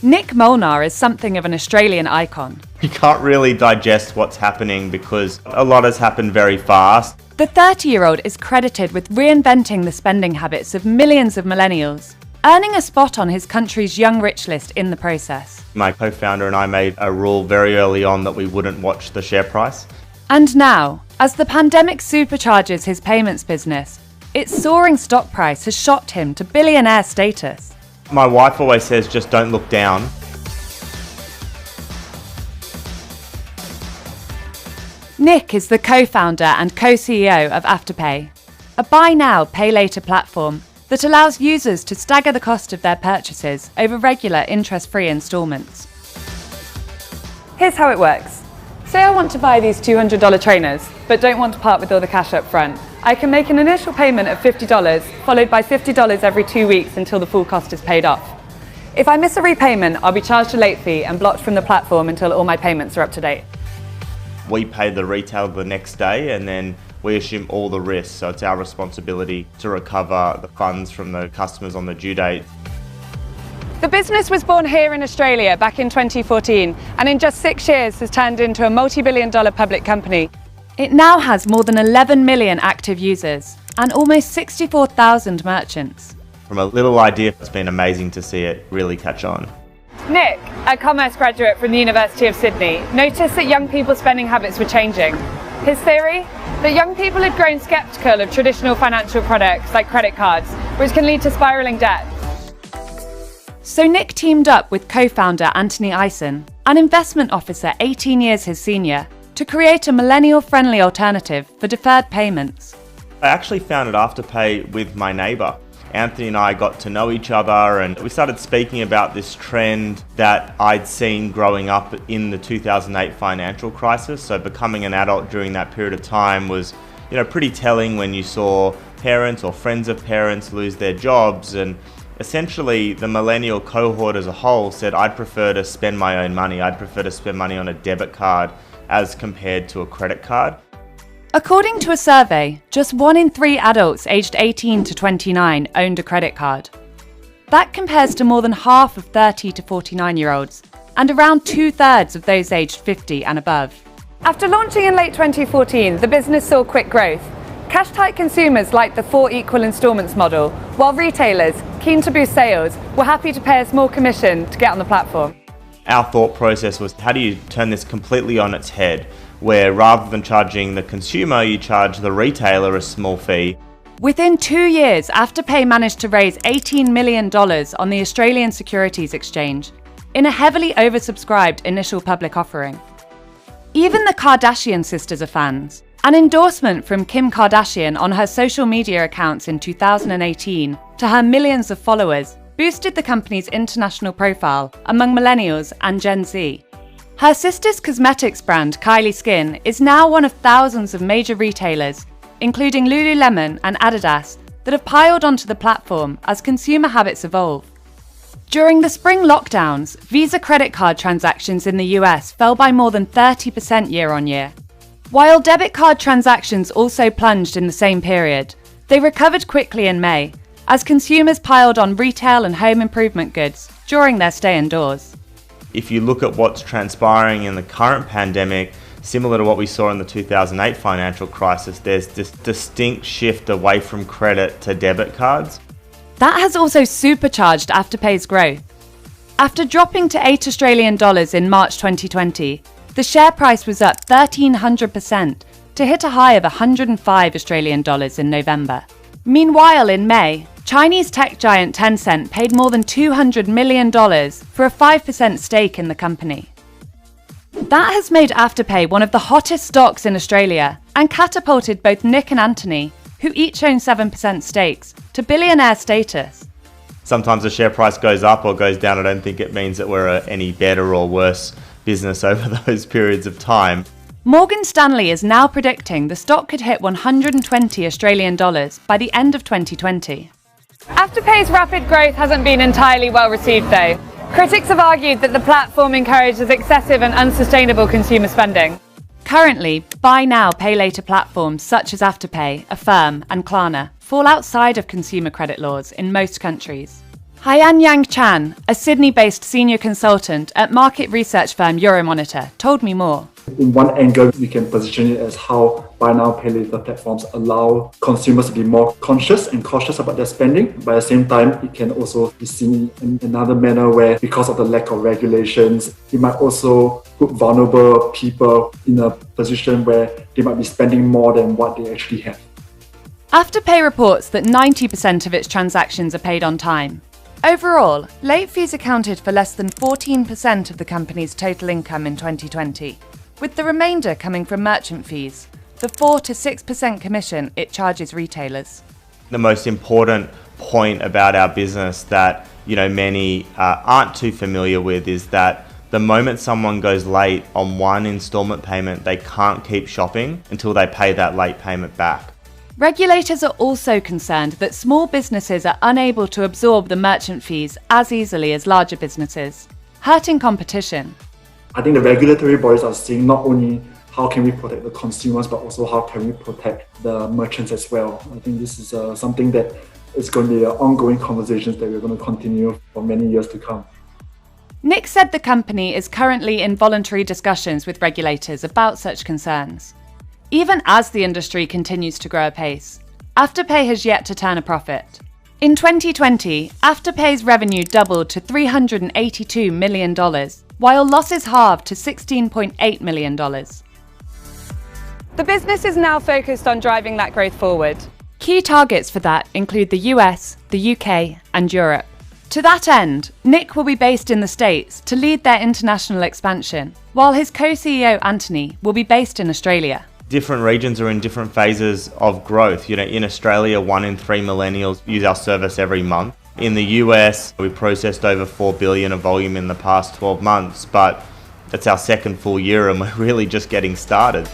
Nick Molnar is something of an Australian icon. You can't really digest what's happening because a lot has happened very fast. The 30-year-old is credited with reinventing the spending habits of millions of millennials, earning a spot on his country's Young Rich list in the process. My co-founder and I made a rule very early on that we wouldn't watch the share price. And now, as the pandemic supercharges his payments business, its soaring stock price has shot him to billionaire status. My wife always says, just don't look down. Nick is the co-founder and co-CEO of Afterpay, a buy now, pay later platform that allows users to stagger the cost of their purchases over regular interest-free instalments. Here's how it works. Say I want to buy these $200 trainers, but don't want to part with all the cash up front. I can make an initial payment of $50, followed by $50 every 2 weeks until the full cost is paid off. If I miss a repayment, I'll be charged a late fee and blocked from the platform until all my payments are up to date. We pay the retailer the next day and then we assume all the risks, so it's our responsibility to recover the funds from the customers on the due date. The business was born here in Australia back in 2014 and in just 6 years has turned into a multi-billion-dollar public company. It now has more than 11 million active users and almost 64,000 merchants. From a little idea, it's been amazing to see it really catch on. Nick, a commerce graduate from the University of Sydney, noticed that young people's spending habits were changing. His theory? That young people had grown sceptical of traditional financial products like credit cards, which can lead to spiralling debt. So Nick teamed up with co-founder Anthony Eisen, an investment officer 18 years his senior, to create a millennial-friendly alternative for deferred payments. I actually founded Afterpay with my neighbour. Anthony and I got to know each other and we started speaking about this trend that I'd seen growing up in the 2008 financial crisis. So becoming an adult during that period of time was, pretty telling when you saw parents or friends of parents lose their jobs, and essentially the millennial cohort as a whole said, I'd prefer to spend my own money. I'd prefer to spend money on a debit card as compared to a credit card. According to a survey, just 1 in 3 adults aged 18 to 29 owned a credit card. That compares to more than half of 30 to 49-year-olds and around 2/3 of those aged 50 and above. After launching in late 2014, the business saw quick growth. Cash-tight consumers liked the 4 equal instalments model, while retailers, keen to boost sales, were happy to pay a small commission to get on the platform. Our thought process was, how do you turn this completely on its head, where rather than charging the consumer, you charge the retailer a small fee. Within 2 years, Afterpay managed to raise $18 million on the Australian Securities Exchange in a heavily oversubscribed initial public offering. Even the Kardashian sisters are fans. An endorsement from Kim Kardashian on her social media accounts in 2018 to her millions of followers boosted the company's international profile among millennials and Gen Z. Her sister's cosmetics brand, Kylie Skin, is now one of thousands of major retailers, including Lululemon and Adidas, that have piled onto the platform as consumer habits evolve. During the spring lockdowns, Visa credit card transactions in the US fell by more than 30% year-on-year. While debit card transactions also plunged in the same period, they recovered quickly in May, as consumers piled on retail and home improvement goods during their stay indoors. If you look at what's transpiring in the current pandemic, similar to what we saw in the 2008 financial crisis, there's this distinct shift away from credit to debit cards. That has also supercharged Afterpay's growth. After dropping to $8 Australian in March 2020, the share price was up 1,300% to hit a high of $105 Australian in November. Meanwhile, in May, Chinese tech giant Tencent paid more than $200 million for a 5% stake in the company. That has made Afterpay one of the hottest stocks in Australia and catapulted both Nick and Anthony, who each own 7% stakes, to billionaire status. Sometimes the share price goes up or goes down. I don't think it means that we're any better or worse business over those periods of time. Morgan Stanley is now predicting the stock could hit $120 Australian by the end of 2020. Afterpay's rapid growth hasn't been entirely well received though. Critics have argued that the platform encourages excessive and unsustainable consumer spending. Currently, buy now, pay later platforms such as Afterpay, Affirm and Klarna fall outside of consumer credit laws in most countries. Hyan Yang Chan, a Sydney-based senior consultant at market research firm Euromonitor, told me more. In one angle, we can position it as how buy now, pay later platforms allow consumers to be more conscious and cautious about their spending. But at the same time, it can also be seen in another manner where, because of the lack of regulations, it might also put vulnerable people in a position where they might be spending more than what they actually have. Afterpay reports that 90% of its transactions are paid on time. Overall, late fees accounted for less than 14% of the company's total income in 2020, with the remainder coming from merchant fees, the 4 to 6% commission it charges retailers. The most important point about our business that many aren't too familiar with is that the moment someone goes late on one installment payment, they can't keep shopping until they pay that late payment back. Regulators are also concerned that small businesses are unable to absorb the merchant fees as easily as larger businesses, hurting competition. I think the regulatory bodies are seeing not only how can we protect the consumers, but also how can we protect the merchants as well. I think this is something that is going to be ongoing conversations that we're going to continue for many years to come. Nick said the company is currently in voluntary discussions with regulators about such concerns. Even as the industry continues to grow apace, Afterpay has yet to turn a profit. In 2020, Afterpay's revenue doubled to $382 million, while losses halved to $16.8 million. The business is now focused on driving that growth forward. Key targets for that include the US, the UK, and Europe. To that end, Nick will be based in the States to lead their international expansion, while his co-CEO Anthony will be based in Australia. Different regions are in different phases of growth. In Australia, 1 in 3 millennials use our service every month. In the US, we processed over 4 billion of volume in the past 12 months, but it's our second full year and we're really just getting started.